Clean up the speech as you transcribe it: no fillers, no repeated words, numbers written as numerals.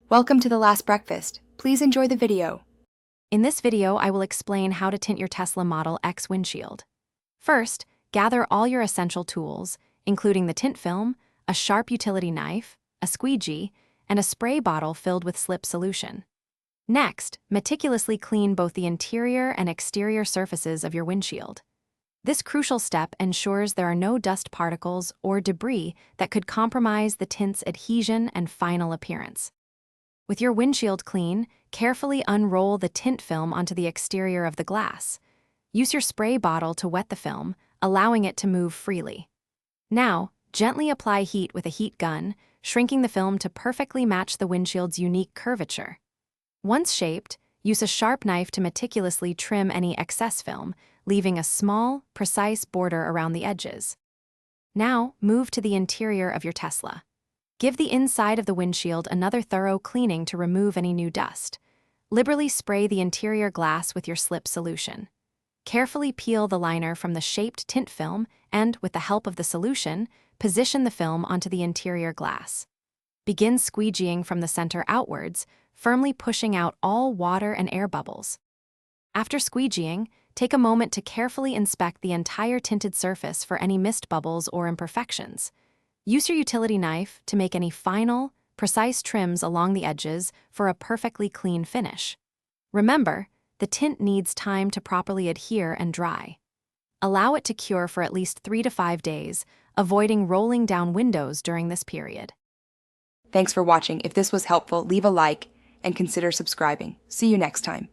Welcome to The Last Breakfast. Please enjoy the video. In this video, I will explain how to tint your Tesla Model X windshield. First, gather all your essential tools, including the tint film, a sharp utility knife, a squeegee, and a spray bottle filled with slip solution. Next, meticulously clean both the interior and exterior surfaces of your windshield. This crucial step ensures there are no dust particles or debris that could compromise the tint's adhesion and final appearance. With your windshield clean, carefully unroll the tint film onto the exterior of the glass. Use your spray bottle to wet the film, allowing it to move freely. Now, gently apply heat with a heat gun, shrinking the film to perfectly match the windshield's unique curvature. Once shaped, use a sharp knife to meticulously trim any excess film, leaving a small, precise border around the edges. Now, move to the interior of your Tesla. Give the inside of the windshield another thorough cleaning to remove any new dust. Liberally spray the interior glass with your slip solution. Carefully peel the liner from the shaped tint film and, with the help of the solution, position the film onto the interior glass. Begin squeegeeing from the center outwards, firmly pushing out all water and air bubbles. After squeegeeing, take a moment to carefully inspect the entire tinted surface for any mist bubbles or imperfections. Use your utility knife to make any final, precise trims along the edges for a perfectly clean finish. Remember, the tint needs time to properly adhere and dry. Allow it to cure for at least 3 to 5 days, avoiding rolling down windows during this period. Thanks for watching. If this was helpful, leave a like and consider subscribing. See you next time.